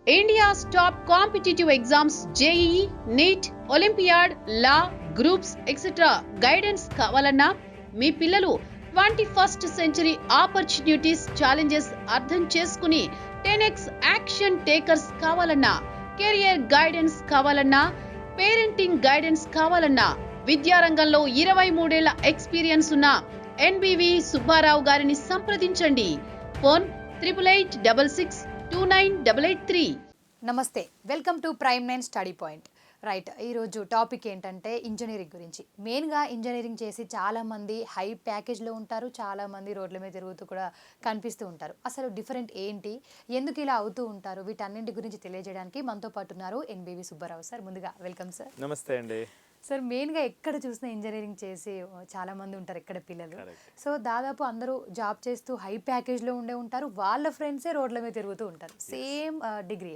India's top competitive exams JEE, NEET, Olympiad, Law, Groups, etc. Guidance కావాలన్నా మీ పిల్లలు 21st century opportunities challenges అర్థం చేసుకుని 10x action takers కావాలన్నా, career guidance కావాలన్నా, parenting guidance కావాలన్నా, విద్యారంగంలో 23 ఏళ్ల ఎక్స్పీరియన్స్ ఉన్న ఎన్బివి సుబ్బారావు గారిని సంప్రదించండి. ఫోన్ 8866298883. నమస్తే, welcome to prime nine study point. Right, ఈరోజు టాపిక్ ఏంటంటే ఇంజనీరింగ్ గురించి. మెయిన్గా ఇంజనీరింగ్ చేసి చాలామంది హై ప్యాకేజ్లో ఉంటారు, చాలామంది రోడ్ల మీద తిరుగుతూ కూడా కనిపిస్తూ ఉంటారు. అసలు డిఫరెంట్ ఏంటి, ఎందుకు ఇలా అవుతూ ఉంటారు, వీటన్నింటి గురించి తెలియజేయడానికి మనతో పాటు ఉన్నారు ఎన్బివి సుబ్బారావు సార్. ముందుగా వెల్కమ్ సార్. నమస్తే అండి సార్. మెయిన్గా ఎక్కడ చూసినా ఇంజనీరింగ్ చేసి చాలామంది ఉంటారు ఎక్కడ పిల్లలు. సో దాదాపు అందరూ జాబ్ చేస్తూ హై ప్యాకేజ్లో ఉండే ఉంటారు, వాళ్ళ ఫ్రెండ్సే రోడ్ల మీద తిరుగుతూ ఉంటారు, సేమ్ డిగ్రీ.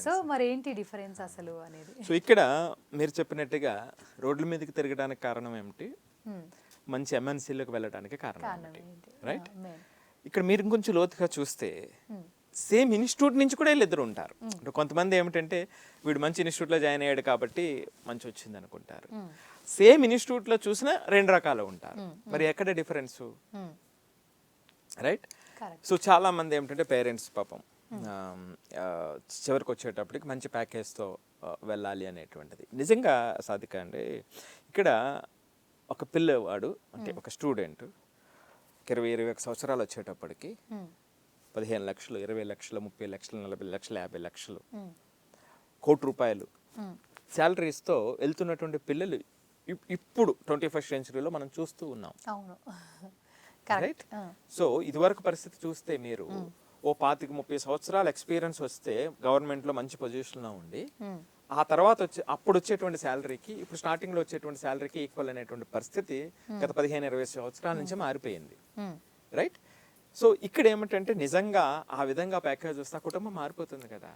సో మరి ఏంటి డిఫరెన్స్ అసలు అనేది? సో ఇక్కడ మీరు చెప్పినట్టుగా రోడ్ల మీదకి తిరగడానికి కారణం ఏమిటి, మంచి ఎంఎన్సీలకు వెళ్ళడానికి కారణం ఏంటి, రైట్? ఇక్కడ మీరు ఇంకొంచెం లోతుగా చూస్తే సేమ్ ఇన్స్టిట్యూట్ నుంచి కూడా వీళ్ళిద్దరు ఉంటారు. అంటే కొంతమంది ఏమిటంటే వీడు మంచి ఇన్స్టిట్యూట్లో జాయిన్ అయ్యాడు కాబట్టి మంచి వచ్చింది అనుకుంటారు. సేమ్ ఇన్స్టిట్యూట్లో చూసినా రెండు రకాలు ఉంటారు. మరి ఎక్కడ డిఫరెన్స్, రైట్? సో చాలా మంది ఏమిటంటే పేరెంట్స్ పాపం చివరికి వచ్చేటప్పటికి మంచి ప్యాకేజ్తో వెళ్ళాలి అనేటువంటిది. నిజంగా సాధిక అండి, ఇక్కడ ఒక పిల్లవాడు అంటే ఒక స్టూడెంట్ 20-21 సంవత్సరాలు వచ్చేటప్పటికి 15 లక్షలు, 20 లక్షలు, 30 లక్షలు, 40 లక్షలు, 50 లక్షలు, కోటి రూపాయలు శాలరీస్తో వెళ్తున్నటువంటి పిల్లలు ఇప్పుడు 21st సెంచరీలో మనం చూస్తూ ఉన్నాం, రైట్? సో ఇదివరకు పరిస్థితి చూస్తే మీరు ఓ 25-30 సంవత్సరాల ఎక్స్పీరియన్స్ వస్తే గవర్నమెంట్లో మంచి పొజిషన్లో ఉండి ఆ తర్వాత అప్పుడు వచ్చేటువంటి శాలరీకి ఇప్పుడు స్టార్టింగ్లో వచ్చేటువంటి శాలరీకి ఈక్వల్ అనేటువంటి పరిస్థితి గత 15-20 సంవత్సరాల నుంచి మారిపోయింది, రైట్? సో ఇక్కడ ఏమిటంటే నిజంగా ఆ విధంగా ప్యాకేజ్ వస్తే ఆ కుటుంబం మారిపోతుంది కదా.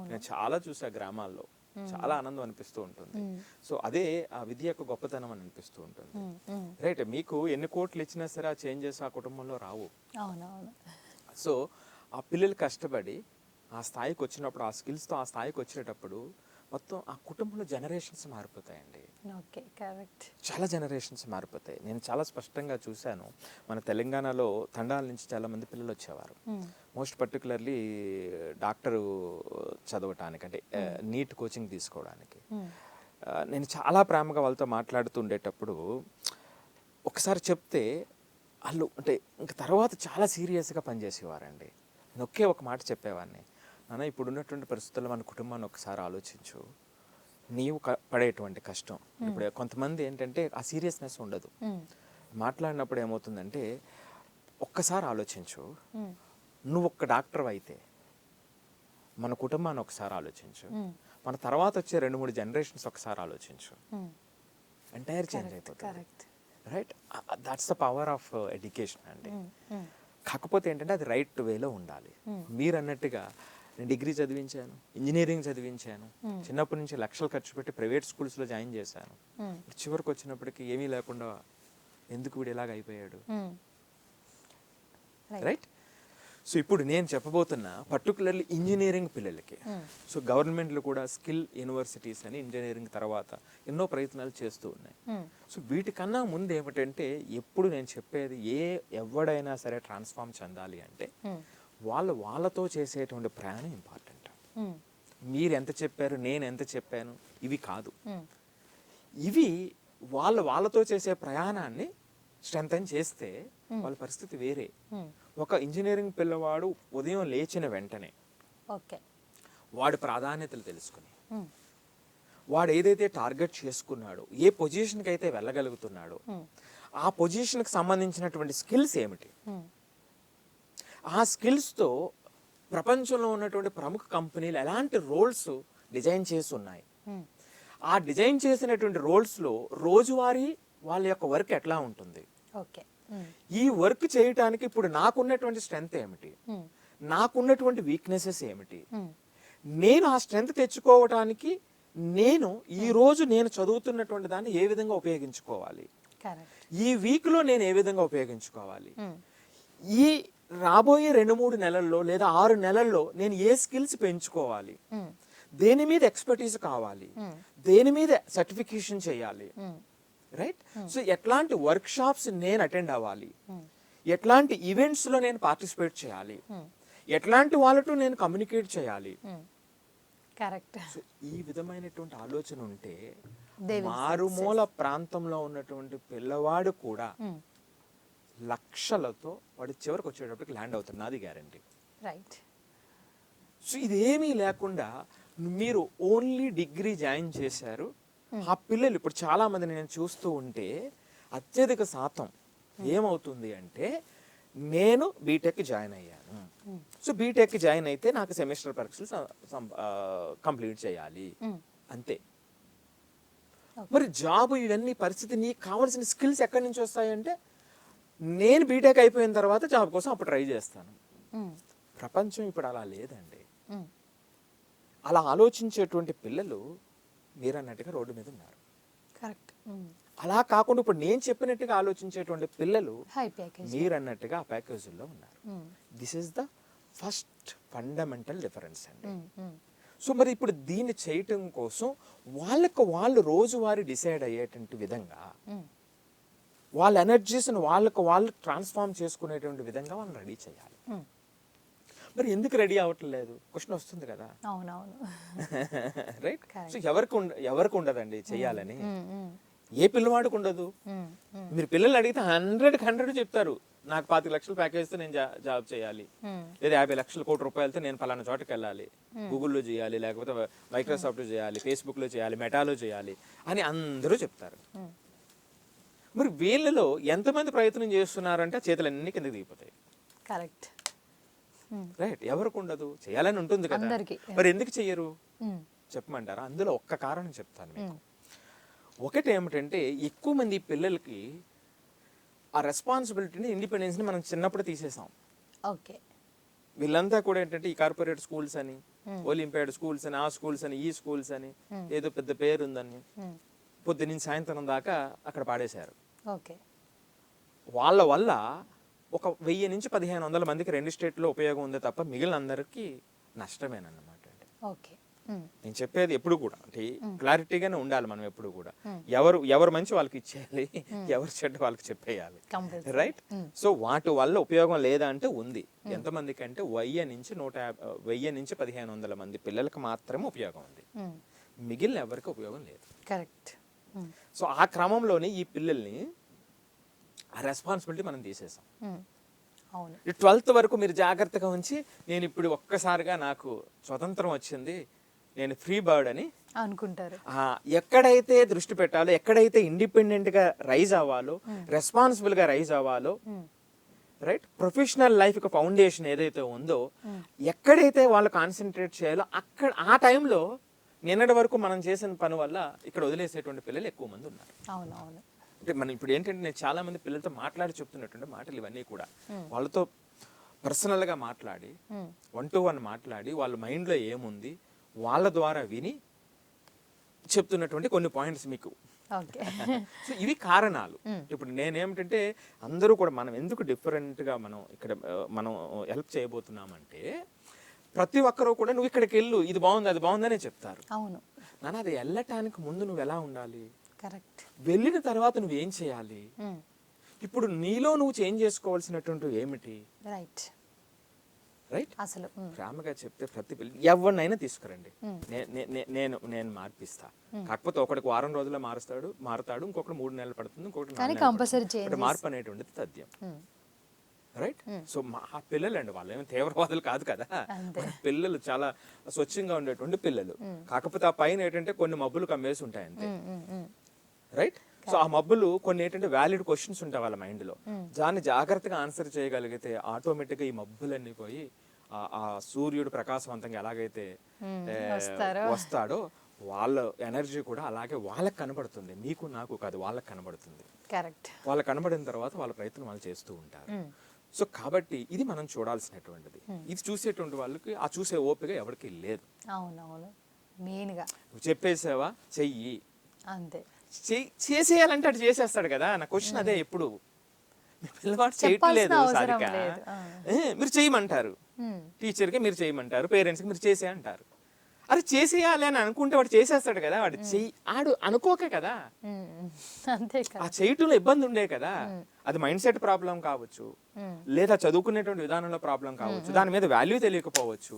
నేను చాలా చూసా గ్రామాల్లో, చాలా ఆనందం అనిపిస్తూ ఉంటుంది. సో అదే ఆ విద్య యొక్క గొప్పతనం అని అనిపిస్తూ ఉంటుంది, రైట్? మీకు ఎన్ని కోట్లు ఇచ్చినా సరే ఆ చేంజెస్ ఆ కుటుంబంలో రావు. సో ఆ పిల్లలు కష్టపడి ఆ స్థాయికి వచ్చినప్పుడు, ఆ స్కిల్స్తో ఆ స్థాయికి వచ్చేటప్పుడు మొత్తం ఆ కుటుంబంలో జనరేషన్స్ మారిపోతాయండి. చాలా జనరేషన్స్ మారిపోతాయి. నేను చాలా స్పష్టంగా చూశాను. మన తెలంగాణలో తండాల నుంచి చాలా మంది పిల్లలు వచ్చేవారు, మోస్ట్ పర్టికులర్లీ డాక్టరు చదవటానికి, అంటే నీట్ కోచింగ్ తీసుకోవడానికి. నేను చాలా ప్రేమగా వాళ్ళతో మాట్లాడుతూ ఉండేటప్పుడు ఒకసారి చెప్తే వాళ్ళు అంటే ఇంక తర్వాత చాలా సీరియస్గా పనిచేసేవారండి. నేను ఒకే ఒక మాట చెప్పేవాడిని, నాన్న ఇప్పుడు ఉన్నటువంటి పరిస్థితుల్లో మన కుటుంబాన్ని ఒకసారి ఆలోచించు, నీవు పడేటువంటి కష్టం. ఇప్పుడు కొంతమంది ఏంటంటే ఆ సీరియస్నెస్ ఉండదు, మాట్లాడినప్పుడు ఏమవుతుందంటే ఒక్కసారి ఆలోచించు, నువ్వు ఒక్క డాక్టర్ అయితే మన కుటుంబాన్ని ఒకసారి ఆలోచించు, మన తర్వాత వచ్చే 2-3 జనరేషన్స్ ఒకసారి ఆలోచించు, ఎంటైర్ చేంజ్ అయిపోతుంది, right? That's the power of education అండి. కాకపోతే ఏంటంటే అది రైట్ వేలో ఉండాలి. మీరు అన్నట్టుగా నేను డిగ్రీ చదివించాను, ఇంజనీరింగ్ చదివించాను, చిన్నప్పటి నుంచి లక్షలు ఖర్చు పెట్టి ప్రైవేట్ స్కూల్స్లో జాయిన్ చేశాను. చివరికి వచ్చినప్పటికీ ఏమీ లేకుండా ఎందుకు వీడు ఇలాగ అయిపోయాడు, రైట్? సో ఇప్పుడు నేను చెప్పబోతున్నా పర్టికులర్లీ ఇంజనీరింగ్ పిల్లలకి. సో గవర్నమెంట్లు కూడా స్కిల్ యూనివర్సిటీస్ అని ఇంజనీరింగ్ తర్వాత ఎన్నో ప్రయత్నాలు చేస్తూ ఉన్నాయి. సో వీటికన్నా ముందు ఏమిటంటే ఎప్పుడు నేను చెప్పేది, ఎవడైనా సరే ట్రాన్స్ఫార్మ్ చెందాలి అంటే వాళ్ళతో చేసేటువంటి ప్రయాణం ఇంపార్టెంట్. మీరు ఎంత చెప్పారు, నేను ఎంత చెప్పాను, ఇవి కాదు. ఇవి వాళ్ళతో చేసే ప్రయాణాన్ని స్ట్రెంథెన్ చేస్తే వాళ్ళ పరిస్థితి వేరే. ఒక ఇంజనీరింగ్ పిల్లవాడు ఉదయం లేచిన వెంటనే వాడి ప్రాధాన్యతలు తెలుసుకుని, వాడు ఏదైతే టార్గెట్ చేసుకున్నాడో, ఏ పొజిషన్కి అయితే వెళ్ళగలుగుతున్నాడో, ఆ పొజిషన్కి సంబంధించినటువంటి స్కిల్స్ ఏమిటి, ఆ స్కిల్స్తో ప్రపంచంలో ఉన్నటువంటి ప్రముఖ కంపెనీలు ఎలాంటి రోల్స్ డిజైన్ చేసి ఉన్నాయి, ఆ డిజైన్ చేసినటువంటి రోల్స్లో రోజువారీ వాళ్ళ యొక్క వర్క్ ఎట్లా ఉంటుంది, ఈ వర్క్ చేయటానికి ఇప్పుడు నాకున్నటువంటి స్ట్రెంగ్త్ ఏమిటి, నాకున్నటువంటి వీక్నెసెస్ ఏమిటి, నేను ఆ స్ట్రెంగ్త్ తెచ్చుకోవటానికి నేను ఈ రోజు నేను చదువుతున్నటువంటి దాన్ని ఏ విధంగా ఉపయోగించుకోవాలి, ఈ వీక్లో నేను ఏ విధంగా ఉపయోగించుకోవాలి, ఈ రాబోయే 2-3 నెలల్లో లేదా 6 నెలల్లో నేను ఏ స్కిల్స్ పెంచుకోవాలి, దేని మీద ఎక్స్పర్టీస్ కావాలి, దేని మీద సర్టిఫికేషన్ చేయాలి, రైట్? సో ఎట్లాంటి వర్క్ షాప్స్ నేను అటెండ్ అవ్వాలి, ఎట్లాంటి ఈవెంట్స్ లో నేను పార్టిసిపేట్ చేయాలి, ఎట్లాంటి వాళ్ళతో నేను కమ్యూనికేట్ చేయాలి. కరెక్ట్. సో ఈ విధమైనటువంటి ఆలోచన ఉంటే మారుమూల ప్రాంతంలో ఉన్నటువంటి పిల్లవాడు కూడా లక్షలతో వాడు చివరికి వచ్చేటప్పటికి ల్యాండ్ అవుతుంది, నాది గ్యారంటీ. రైట్. సో ఇదేమీ లేకుండా మీరు ఓన్లీ డిగ్రీ జాయిన్ చేశారు, ఆ పిల్లలు ఇప్పుడు చాలా మంది నేను చూస్తూ ఉంటే అత్యధిక శాతం ఏమవుతుంది అంటే నేను బీటెక్ జాయిన్ అయ్యాను, సో బీటెక్ జాయిన్ అయితే నాకు సెమిస్టర్ పరీక్షలు కంప్లీట్ చేయాలి అంతే. మరి జాబ్ ఇవన్నీ పరిస్థితి నీకు కావాల్సిన స్కిల్స్ ఎక్కడి నుంచి వస్తాయంటే నేను బీటెక్ అయిపోయిన తర్వాత జాబ్ కోసం అప్పుడు ట్రై చేస్తాను. ప్రపంచం ఇప్పుడు అలా లేదండి. అలా ఆలోచించేటువంటి పిల్లలు మీరన్నట్టుగా రోడ్డు మీద ఉన్నారు. కరెక్ట్. అలా కాకుండా ఇప్పుడు నేను చెప్పినట్టుగా ఆలోచించేటువంటి పిల్లలు హై ప్యాకేజ్ మీరన్నట్టుగా ఆ ప్యాకేజీల్లో ఉన్నారు. This is the first fundamental difference అండి. సో మరి ఇప్పుడు దీన్ని చేయటం కోసం వాళ్ళు రోజువారీ డిసైడ్ అయ్యేటువంటి విధంగా వాళ్ళ ఎనర్జీస్ని వాళ్ళు ట్రాన్స్ఫార్మ్ చేసుకునేటువంటి విధంగా వాళ్ళని రెడీ చేయాలి. మరి ఎందుకు రెడీ అవ్వట్లేదు క్వశ్చన్ వస్తుంది కదా. అవునవును. రైట్. సో ఎవరికి ఉండదండి చెయ్యాలని, ఏ పిల్లవాడికి ఉండదు. మీరు పిల్లలు అడిగితే 100% చెప్తారు నాకు 25 లక్షల ప్యాకేజ్తో నేను జాబ్ చేయాలి, లేదా 50 లక్షల కోటి రూపాయలతో నేను పలానా చోటకి వెళ్ళాలి, గూగుల్లో చేయాలి, లేకపోతే మైక్రోసాఫ్ట్లో చేయాలి, ఫేస్బుక్లో చేయాలి, మెటాలో చేయాలి అని అందరూ చెప్తారు. మరి వీళ్ళలో ఎంతమంది ప్రయత్నం చేస్తున్నారంటే చేతులన్నీ కిందకి దిగిపోతాయి. కరెక్ట్. రైట్. ఎవరికి ఉండదు, చేయాలని ఉంటుంది కదా, మరి ఎందుకు చెయ్యరు చెప్పమంటారా? అందులో ఒక్క కారణం చెప్తాను మీకు. ఒకటి ఏమిటంటే ఎక్కువ మంది పిల్లలకి ఆ రెస్పాన్సిబిలిటీని, ఇండిపెండెన్స్ని మనం చిన్నప్పుడు తీసేసాం. ఓకే. వీళ్ళంతా కూడా ఏంటంటే ఈ కార్పొరేట్ స్కూల్స్ అని, ఒలింపియాడ్ స్కూల్స్ అని, ఆ స్కూల్స్ అని, ఈ స్కూల్స్ అని, ఏదో పెద్ద పేరు ఉందని పొద్దున్న సాయంత్రం దాకా అక్కడ పాడేశారు. ఓకే. వాళ్ళ వల్ల ఒక 1000 నుంచి 1500 మందికి 2 స్టేట్లో ఉపయోగం ఉంది తప్ప మిగిలిన అందరికీ నష్టమేనన్నమాట అండి. ఓకే. నేను చెప్పేది ఎప్పుడు కూడా అంటే క్లారిటీగానే ఉండాలి. మనం ఎప్పుడు కూడా ఎవరు మంచి వాళ్ళకి ఇచ్చేయాలి, ఎవరు చెడ్డ వాళ్ళకి చెప్పేయాలి. రైట్. సో వాటి వల్ల ఉపయోగం లేదా అంటే ఉంది. ఎంతమందికి అంటే 1000 నుంచి 1500 మంది పిల్లలకి మాత్రమే ఉపయోగం ఉంది, మిగిలిన ఎవరికి ఉపయోగం లేదు. కరెక్ట్. సో ఆ క్రమంలోనే ఈ పిల్లల్ని ఆ రెస్పాన్సిబిలిటీ మనం తీసేసాం. 12th వరకు మీరు జాగ్రత్తగా ఉంచి నేను ఇప్పుడు ఒక్కసారిగా నాకు స్వతంత్రం వచ్చింది, నేను ఫ్రీ బర్డ్ అని అనుకుంటారు. ఎక్కడైతే దృష్టి పెట్టాలో, ఎక్కడైతే ఇండిపెండెంట్ గా రైజ్ అవ్వాలో, రెస్పాన్సిబుల్ గా రైజ్ అవ్వాలో, రైట్, ప్రొఫెషనల్ లైఫ్ కి ఫౌండేషన్ ఏదైతే ఉందో ఎక్కడైతే వాళ్ళు కాన్సన్ట్రేట్ చేయాలో అక్కడ ఆ టైంలో నిన్నటి వరకు మనం చేసిన పని వల్ల ఇక్కడ వదిలేసేటువంటి పిల్లలు ఎక్కువ మంది ఉన్నారు. అవునవును. అంటే మనం ఇప్పుడు ఏంటంటే నేను చాలా మంది పిల్లలతో మాట్లాడి చెప్తున్నటువంటి మాటలు ఇవన్నీ కూడా వాళ్ళతో పర్సనల్ గా మాట్లాడి 1-to-1 మాట్లాడి వాళ్ళ మైండ్ లో ఏముంది వాళ్ళ ద్వారా విని చెప్తున్నటువంటి కొన్ని పాయింట్స్ మీకు. సో ఇవి కారణాలు. ఇప్పుడు నేనేమిటంటే అందరూ కూడా మనం ఎందుకు డిఫరెంట్ గా మనం హెల్ప్ చేయబోతున్నామంటే ప్రతి ఒక్కరూ కూడా నువ్వు ఇక్కడికి వెళ్ళు, ఇది బాగుంది అది బాగుందనే చెప్తారు. అవును. నాన్న అది వెళ్ళటానికి ముందు నువ్వు ఎలా ఉండాలి, కరెక్ట్, వెళ్ళిన తర్వాత నువ్వేం చేయాలి, ఇప్పుడు నీలో నువ్వు చేంజ్ చేసుకోవాల్సినటువంటి ఏమిటి. రైట్. రైట్. అసలు ప్రేమగా చెప్తే ప్రతి పిల్ల ఎవరినైనా తీసుకురండి, నేను మార్పిస్తా. కాకపోతే ఒకడికి వారం రోజుల్లో మారుతాడు, ఇంకొకటి 3 నెలలు పడుతుంది, ఇంకొకటి మార్పు అనేటువంటిది తథ్యం. రైట్. సో మా పిల్లలు వాళ్ళు ఏమి తీవ్రవాదులు కాదు కదా, పిల్లలు చాలా స్వచ్ఛంగా ఉండేటువంటి పిల్లలు. కాకపోతే ఆ పైన ఏంటంటే కొన్ని మబ్బులు కమ్మేసి ఉంటాయి అంతే. రైట్. సో ఆ మబ్బులు కొన్ని ఏంటంటే వ్యాలిడ్ క్వశ్చన్స్ ఉంటాయి వాళ్ళ మైండ్ లో, దాన్ని జాగ్రత్తగా ఆన్సర్ చేయగలిగితే ఆటోమేటిక్ గా ఈ మబ్బులన్నీ పోయి ఆ సూర్యుడు ప్రకాశవంతంగా ఎలాగైతే వస్తాడో వాళ్ళ ఎనర్జీ కూడా అలాగే వాళ్ళకి కనబడుతుంది. మీకు నాకు కాదు, వాళ్ళకి కనబడుతుంది. కరెక్ట్. వాళ్ళకి కనబడిన తర్వాత వాళ్ళ ప్రయత్నం వాళ్ళు చేస్తూ ఉంటారు. సో కాబట్టి ఇది మనం చూడాల్సినటువంటిది. ఇది చూసేటువంటి వాళ్ళకి ఆ చూసే ఓపిక ఎవరికి లేదు. అవునవును. మెయిన్ గా నువ్వు చెప్పేసావా చెయ్యి అంతే, చేసేయాలంటే అటు చేసేస్తాడు కదా. నా క్వశ్చన్ అదే ఎప్పుడు, మీ పిల్లవాడు చెప్పాల్సిన చేయట్లేదు అవసరం సాధిక, లేదు. మీరు చేయమంటారు, టీచర్కి మీరు చేయమంటారు, పేరెంట్స్కి మీరు చేసే అంటారు. అరే చేసేయాలి అని అనుకుంటే వాడు చేసేస్తాడు కదా, వాడు ఆడు అనుకోకే కదా, అంతే ఆ కదా. చేయటంలో ఇబ్బంది ఉండే కదా. అది మైండ్ సెట్ ప్రాబ్లం కావచ్చు, లేదా చదువుకునేటువంటి విధానంలో ప్రాబ్లం కావచ్చు, దాని మీద వాల్యూ తెలియకపోవచ్చు,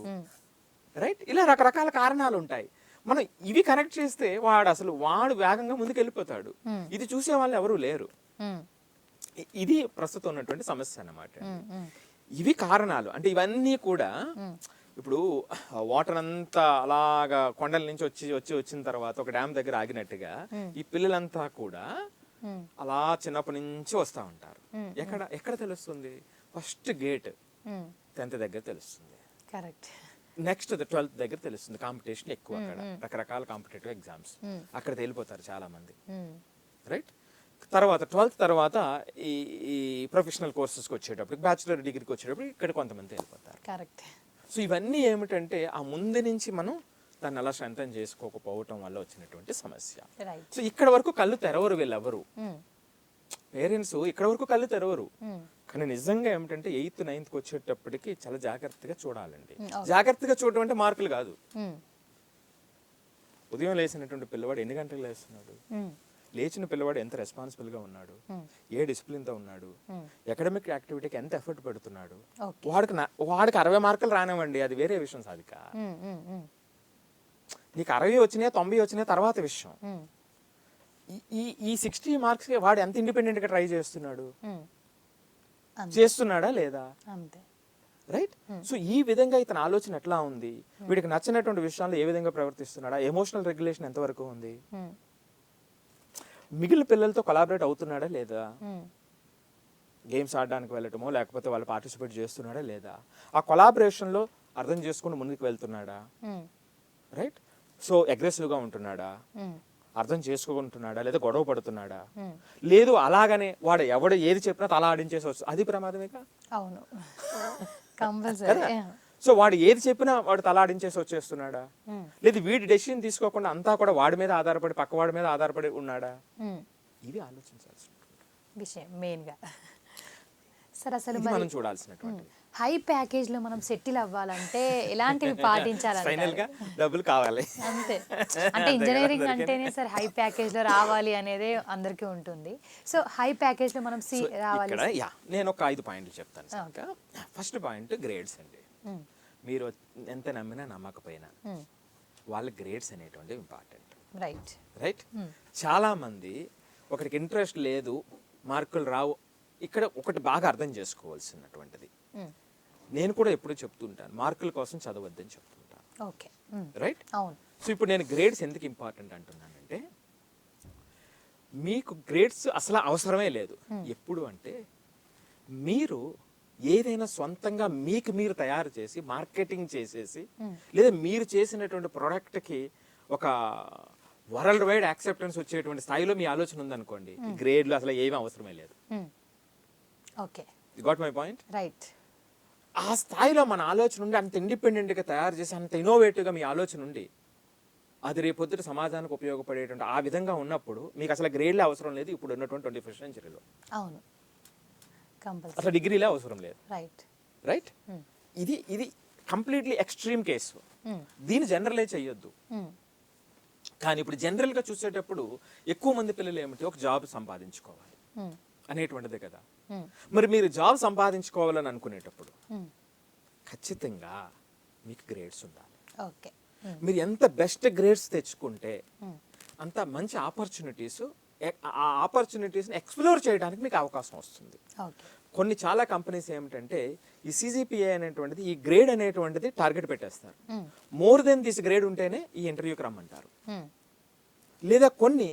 రైట్? ఇలా రకరకాల కారణాలు ఉంటాయి. మనం ఇవి కనెక్ట్ చేస్తే వాడు వేగంగా ముందుకు వెళ్ళిపోతాడు. ఇది చూసే వాళ్ళు ఎవరు లేరు. ఇది ప్రస్తుతం ఉన్నటువంటి సమస్య అన్నమాట. ఇవి కారణాలు. అంటే ఇవన్నీ కూడా ఇప్పుడు వాటర్ అంతా అలాగా కొండల నుంచి వచ్చిన తర్వాత ఒక డ్యామ్ దగ్గర ఆగినట్టుగా ఈ పిల్లలంతా కూడా అలా చిన్నప్పటి నుంచి వస్తా ఉంటారు. ఎక్కడ తెలుస్తుంది? ఫస్ట్ గేట్ 10th దగ్గర తెలుస్తుంది, కరెక్ట్. నెక్స్ట్ 12th దగ్గర తెలుస్తుంది. కాంపిటీషన్ ఎక్కువ అక్కడ, రకరకాల కాంపిటేటివ్ ఎగ్జామ్స్, అక్కడ తేలిపోతారు చాలా మంది, రైట్? తర్వాత 12th తర్వాత ఈ ప్రొఫెషనల్ కోర్సెస్కి వచ్చేటప్పుడు, బ్యాచులర్ డిగ్రీకి వచ్చేటప్పుడు ఇక్కడ కొంతమంది తేలిపోతారు. కరెక్ట్. సో ఇవన్నీ ఏమిటంటే ఆ ముందు నుంచి మనం దాన్ని అలా స్ట్రెంథన్ చేసుకోకపోవటం వల్ల వచ్చినటువంటి సమస్య. సో ఇక్కడ వరకు కళ్ళు తెరవరు వీళ్ళెవరు, పేరెంట్స్ ఇక్కడ వరకు కళ్ళు తెరవరు. కానీ నిజంగా ఏమిటంటే 8th 9th వచ్చేటప్పటికి చాలా జాగ్రత్తగా చూడాలండి. జాగ్రత్తగా చూడటం అంటే మార్కులు కాదు. ఉదయం లేచినటువంటి పిల్లవాడు ఎన్ని గంటలకు లేస్తున్నాడు, లేచిన పిల్లవాడు ఎంత రెస్పాన్సిబుల్ గా ఉన్నాడు, ఏ డిసిప్లిన్ తో ఉన్నాడు, అకాడమిక్ యాక్టివిటీకి ఎంత ఎఫర్ట్ పెడుతున్నాడు, వాడికి 60 మార్కులు రానివ్వండి, అది వేరే విషయం సాధిక. నీకు 60 వచ్చినాయి 90 వచ్చినాయి తర్వాత విషయం. ఈ 60 మార్క్స్ వాడు ఎంత ఇండిపెండెంట్ గా ట్రై చేస్తున్నాడా లేదా, రైట్? సో ఈ విధంగా ఇతని ఆలోచన ఎట్లా ఉంది, వీడికి నచ్చినటువంటి విషయాల్లో ఏ విధంగా ప్రవర్తిస్తున్నాడా, ఎమోషనల్ రెగ్యులేషన్ ఎంతవరకు ఉంది, మిగిలిన పిల్లలతో కొలాబరేట్ అవుతున్నాడా లేదా, గేమ్స్ ఆడడానికి వెళ్ళటమో లేకపోతే వాళ్ళు పార్టిసిపేట్ చేస్తున్నాడా లేదా, ఆ కొలాబరేషన్ లో అర్థం చేసుకుని ముందుకు వెళ్తున్నాడా, రైట్? సో అగ్రెసివ్ గా ఉంటున్నాడా, అర్థం చేసుకుంటున్నాడా, లేదా గొడవ పడుతున్నాడా, లేదు అలాగనే వాడు ఎవడు ఏది చెప్పినా తల ఆడించేసి వస్తుంది, అది ప్రమాదమేగా. అవును, కంపల్సరీ. సో వాడు ఏది చెప్పినా వాడు తలాడించేసి వచ్చేస్తున్నాడా, లేదు వీడి డెసిషన్ తీసుకోకుండా అంతా కూడా వాడి మీద ఆధారపడి పక్కవాడి మీద ఆధారపడి ఉన్నాడా, ఇది ఆలోచించాల్సిన విషయం మెయిన్ గా. సరే, అసలు మనం చూడాల్సినటువంటి హై ప్యాకేజ్ లో మనం సెటిల్ అవ్వాలంటే ఎలాంటివి పాటించాలంటే, ఫైనల్ గా డబ్బులు కావాలి అంతే. అంటే ఇంజనీరింగ్ అంటేనే సరే హై ప్యాకేజ్ లో రావాలి అనేది అందరికీ ఉంటుంది. సో హై ప్యాకేజ్ లో మనం రావాలి. ఇక్కడ నేను ఒక 5 పాయింట్లు చెప్తాను. ఫస్ట్ పాయింట్ గ్రేడ్స్ అండి. మీరు ఎంత నమ్మినా నమ్మకపోయినా వాళ్ళ గ్రేడ్స్ అనేటువంటి ఇంపార్టెంట్, రైట్? చాలా మంది ఒకరికి ఇంట్రెస్ట్ లేదు, మార్కులు రావు. ఇక్కడ ఒకటి బాగా అర్థం చేసుకోవాల్సినటువంటిది, నేను కూడా ఎప్పుడు చెప్తుంటాను, మార్కుల కోసం చదవద్దని చెప్తుంటాను, రైట్? సో ఇప్పుడు నేను గ్రేడ్స్ ఎందుకు ఇంపార్టెంట్ అంటున్నానంటే, మీకు గ్రేడ్స్ అసలు అవసరమే లేదు. ఎప్పుడు అంటే మీరు ఏదైనా సొంతంగా మీకు మీరు తయారు చేసి మార్కెటింగ్ చేసేసి, లేదా మీరు చేసినటువంటి ప్రోడక్ట్కి ఒక వరల్డ్ వైడ్ యాక్సెప్టెన్స్ వచ్చేటువంటి స్థాయిలో మీ ఆలోచన ఉందనుకోండి, గ్రేడ్లు అసలు ఏమీ అవసరమే లేదు. You got my point, right? ఆ స్థాయిలో మన ఆలోచన ఉండి, అంత ఇండిపెండెంట్గా తయారు చేసి, అంత ఇన్నోవేటివ్గా మీ ఆలోచన ఉండి, అది రేపొద్దుట సమాజానికి ఉపయోగపడేటువంటి ఆ విధంగా ఉన్నప్పుడు మీకు అసలు గ్రేడ్లే అవసరం లేదు. ఇప్పుడు ఉన్నటువంటి 21st centuryలో అవును, అసలు డిగ్రీలే అవసరం లేదు, రైట్? ఇది కంప్లీట్లీ ఎక్స్ట్రీమ్ కేసు. దీన్ని జనరలైజ్ చెయ్యొద్దు. కానీ ఇప్పుడు జనరల్గా చూసేటప్పుడు ఎక్కువ మంది పిల్లలు ఏమిటి, ఒక జాబ్ సంపాదించుకోవాలి అనేటువంటిదే కదా. మరి మీరు జాబ్ సంపాదించుకోవాలని అనుకునేటప్పుడు ఖచ్చితంగా మీకు గ్రేడ్స్ ఉండాలి. మీరు ఎంత బెస్ట్ గ్రేడ్స్ తెచ్చుకుంటే అంత మంచి ఆపర్చునిటీస్, ఆ ఆపర్చునిటీస్ని ఎక్స్ప్లోర్ చేయడానికి మీకు అవకాశం వస్తుంది. కొన్ని చాలా కంపెనీస్ ఏమిటంటే ఈ సిజిపిఏ అనేటువంటిది, ఈ గ్రేడ్ అనేటువంటిది టార్గెట్ పెట్టేస్తారు. మోర్ దెన్ దిస్ గ్రేడ్ ఉంటేనే ఈ ఇంటర్వ్యూకి రమ్మంటారు. లేదా కొన్ని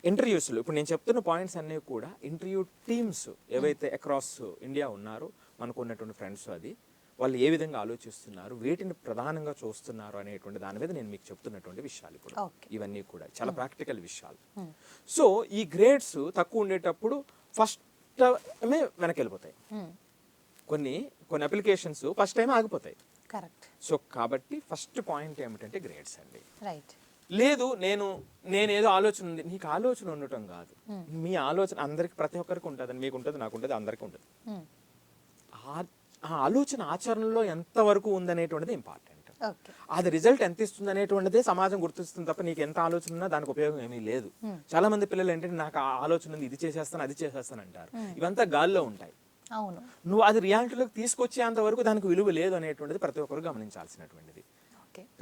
ఇంటర్వ్యూస్లో ఇప్పుడు నేను చెప్తున్న పాయింట్స్ అన్నీ కూడా ఇంటర్వ్యూ టీమ్స్ ఏవైతే అక్రాస్ ఇండియా ఉన్నారో, మనకు ఉన్నటువంటి ఫ్రెండ్స్, అది వాళ్ళు ఏ విధంగా ఆలోచిస్తున్నారు, వేటిని ప్రధానంగా చూస్తున్నారు అనేటువంటి దాని మీద నేను మీకు చెప్తున్నటువంటి విషయాలు ఇప్పుడు ఇవన్నీ కూడా చాలా ప్రాక్టికల్ విషయాలు. సో ఈ గ్రేడ్స్ తక్కువ ఉండేటప్పుడు ఫస్ట్ టైమే వెనక్కి వెళ్ళిపోతాయి. కొన్ని అప్లికేషన్స్ ఫస్ట్ టైం ఆగిపోతాయి. సో కాబట్టి ఫస్ట్ పాయింట్ ఏమిటంటే గ్రేడ్స్ అండి. లేదు నేనేదో ఆలోచన ఉంది, నీకు ఆలోచన ఉండటం కాదు, మీ ఆలోచన అందరికి ప్రతి ఒక్కరికి ఉంటుంది, మీకు ఉంటుంది, నాకు ఉంటుంది, అందరికీ ఉంటుంది. ఆ ఆలోచన ఆచరణలో ఎంతవరకు ఉందనేటువంటిది ఇంపార్టెంట్. అది రిజల్ట్ ఎంత ఇస్తుంది అనేటువంటిదే సమాజం గుర్తిస్తుంది తప్ప నీకు ఎంత ఆలోచన ఉన్నా దానికి ఉపయోగం ఏమీ లేదు. చాలా మంది పిల్లలు ఏంటంటే నాకు ఆ ఆలోచన ఉంది, ఇది చేసేస్తాను, అది చేసేస్తాను అంటారు. ఇవంతా గాల్లో ఉంటాయి. నువ్వు అది రియాలిటీలోకి తీసుకొచ్చేంత వరకు దానికి విలువ లేదు అనేటువంటిది ప్రతి ఒక్కరు గమనించాల్సినటువంటిది.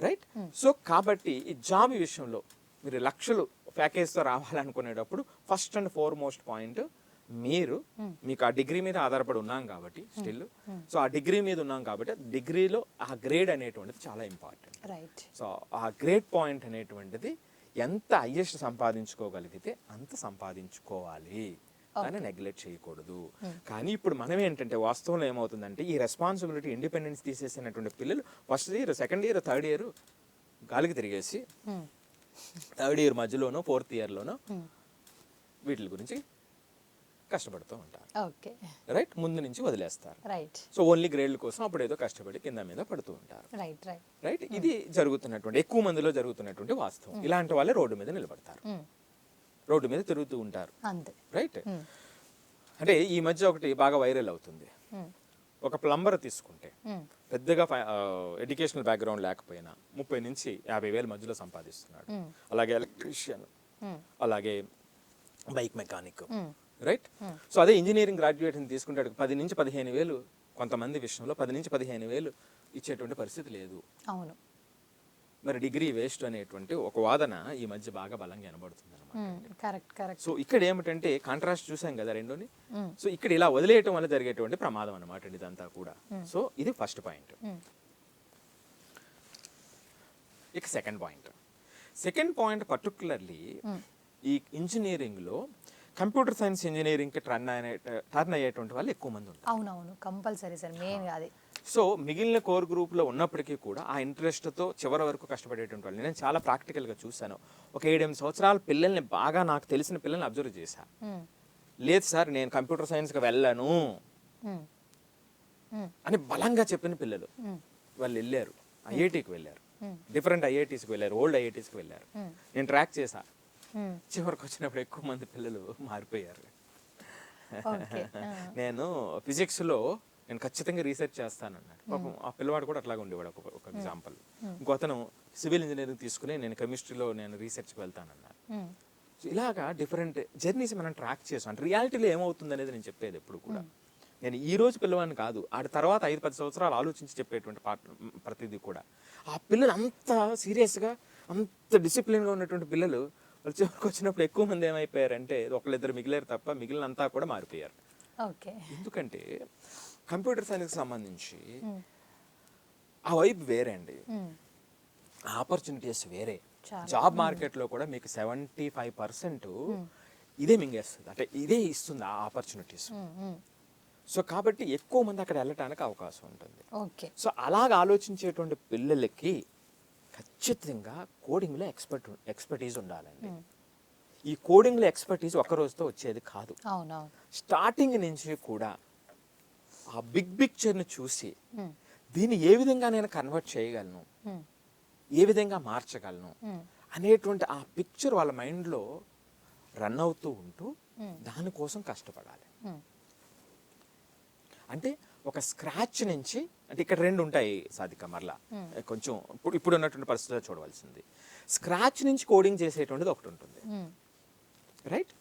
రైట్. సో కాబట్టి ఈ జాబ్ విషయంలో మీరు లక్షలు ప్యాకేజ్తో రావాలనుకునేటప్పుడు ఫస్ట్ అండ్ ఫార్మోస్ట్ పాయింట్, మీకు ఆ డిగ్రీ మీద ఆధారపడి ఉన్నాం కాబట్టి స్టిల్, సో ఆ డిగ్రీ మీద ఉన్నాం కాబట్టి డిగ్రీలో ఆ గ్రేడ్ అనేటువంటిది చాలా ఇంపార్టెంట్. సో ఆ గ్రేడ్ పాయింట్ అనేటువంటిది ఎంత హైయెస్ట్ సంపాదించుకోగలిగితే అంత సంపాదించుకోవాలి, అని నెగ్లెక్ట్ చేయకూడదు. కానీ ఇప్పుడు మనం ఏంటంటే వాస్తవంలో ఏమవుతుందంటే ఈ రెస్పాన్సిబిలిటీ, ఇండిపెండెన్స్ తీసేసినటువంటి పిల్లలు first year, second year, third year గాలికి తిరిగేసి థర్డ్ ఇయర్ మధ్యలోనో ఫోర్త్ ఇయర్లోనో వీటి గురించి కష్టపడుతూ ఉంటారు. రైట్. ముందు నుంచి వదిలేస్తారు. సో ఓన్లీ గ్రేడ్ల కోసం అప్పుడు ఏదో కష్టపడి కింద మీద పడుతూ ఉంటారు. రైట్. ఇది జరుగుతున్నటువంటి ఎక్కువ మందిలో జరుగుతున్నటువంటి వాస్తవం. ఇలాంటి వాళ్ళే రోడ్డు మీద నిలబడతారు, రోడ్డు మీద తిరుగుతూ ఉంటారు. రైట్. అంటే ఈ మధ్య ఒకటి బాగా వైరల్ అవుతుంది. ఒక ప్లంబర్ తీసుకుంటే పెద్దగా ఎడ్యుకేషనల్ బ్యాక్గ్రౌండ్ లేకపోయినా 30 నుంచి 50,000 మధ్యలో సంపాదిస్తున్నాడు. అలాగే ఎలక్ట్రీషియన్, అలాగే బైక్ మెకానిక్. రైట్. సో అదే ఇంజనీరింగ్ గ్రాడ్యుయేట్ తీసుకుంటాడు 10 నుంచి 15,000, కొంతమంది విషయంలో 10 నుంచి 15,000 ఇచ్చేటువంటి పరిస్థితి లేదు. మరి డిగ్రీ వేస్ట్ అనేటువంటి ఒక వాదన ఈ మధ్య బాగా బలంగా వినబడుతుంది అన్నమాట. సో ఇక్కడ ఏమిటంటే కాంట్రాస్ట్ చూసాం కదా రెండోని. సో ఇక్కడ ఇలా వదిలేయటం వల్ల జరిగేటువంటి ప్రమాదం అన్నమాట ఇదంతా కూడా. సో ఇది ఫస్ట్ పాయింట్. ఇక సెకండ్ పాయింట్ పర్టికులర్లీ ఈ ఇంజనీరింగ్ లో కంప్యూటర్ సైన్స్ ఇంజనీరింగ్ కి టర్న్ అయ్యేటువంటి వాళ్ళు ఎక్కువ మంది ఉంటారు. అవునవును, కంపల్సరీ సార్, మెయిన్ అది. సో మిగిలిన కోర్ గ్రూప్ లో ఉన్నప్పటికీ కూడా ఆ ఇంట్రెస్ట్ తో చివరి వరకు కష్టపడేటువంటి వాళ్ళు నేను చాలా ప్రాక్టికల్ గా చూశాను. ఒక 7-8 సంవత్సరాల పిల్లల్ని, బాగా నాకు తెలిసిన పిల్లల్ని అబ్జర్వ్ చేశా. లేదు సార్ నేను కంప్యూటర్ సైన్స్ కి వెళ్ళను అని బలంగా చెప్పిన పిల్లలు వాళ్ళు వెళ్ళారు, ఐఐటికి వెళ్ళారు, డిఫరెంట్ ఐఐటీస్కి వెళ్ళారు, ఓల్డ్ ఐఐటీస్కి వెళ్ళారు. నేను ట్రాక్ చేశా. చివరికి వచ్చినప్పుడు ఎక్కువ మంది పిల్లలు మారిపోయారు. నేను ఫిజిక్స్ లో నేను ఖచ్చితంగా రీసెర్చ్ చేస్తానన్నాడు. పాపం ఆ పిల్లవాడు కూడా అట్లాగా ఉండేవాడు. ఒక ఎగ్జాంపుల్. ఇంకో అతను సివిల్ ఇంజనీరింగ్ తీసుకుని నేను కెమిస్ట్రీలో నేను రీసెర్చ్కి వెళ్తానన్నాను. సో ఇలాగా డిఫరెంట్ జర్నీస్ మనం ట్రాక్ చేసాం. అంటే రియాలిటీలో ఏమవుతుంది అనేది నేను చెప్పేది ఎప్పుడు కూడా. నేను ఈ రోజు పిల్లవాడిని కాదు, ఆడి తర్వాత 5-10 సంవత్సరాలు ఆలోచించి చెప్పేటువంటి ప్రతిదీ కూడా. ఆ పిల్లలు అంత సీరియస్గా, అంత డిసిప్లిన్గా ఉన్నటువంటి పిల్లలు వాళ్ళు చివరికి వచ్చినప్పుడు ఎక్కువ మంది ఏమైపోయారంటే ఒకళ్ళిద్దరు మిగిలారు తప్ప మిగిలినంతా కూడా మారిపోయారు. ఎందుకంటే కంప్యూటర్ సైన్స్కి సంబంధించి ఆ వైపు వేరే అండి, ఆపర్చునిటీస్ వేరే. జాబ్ మార్కెట్లో కూడా మీకు 75% ఇదే మింగేస్తుంది, అంటే ఇదే ఇస్తుంది ఆ ఆపర్చునిటీస్. సో కాబట్టి ఎక్కువ మంది అక్కడ వెళ్ళటానికి అవకాశం ఉంటుంది. సో అలాగ ఆలోచించేటువంటి పిల్లలకి ఖచ్చితంగా కోడింగ్లో ఎక్స్పర్టీజ్ ఉండాలండి. ఈ కోడింగ్లో ఎక్స్పర్టీజ్ ఒక రోజుతో వచ్చేది కాదు. స్టార్టింగ్ నుంచి కూడా ఆ బిగ్ పిక్చర్ని చూసి దీన్ని ఏ విధంగా నేను కన్వర్ట్ చేయగలను, ఏ విధంగా మార్చగలను అనేటువంటి ఆ పిక్చర్ వాళ్ళ మైండ్లో రన్ అవుతూ ఉంటూ దానికోసం కష్టపడాలి. అంటే ఒక స్క్రాచ్ నుంచి, అంటే ఇక్కడ 2 ఉంటాయి సాధిక, మరలా కొంచెం ఇప్పుడు ఉన్నటువంటి పరిస్థితుల్లో చూడవలసింది. స్క్రాచ్ నుంచి కోడింగ్ చేసేటువంటిది ఒకటి ఉంటుంది. రైట్.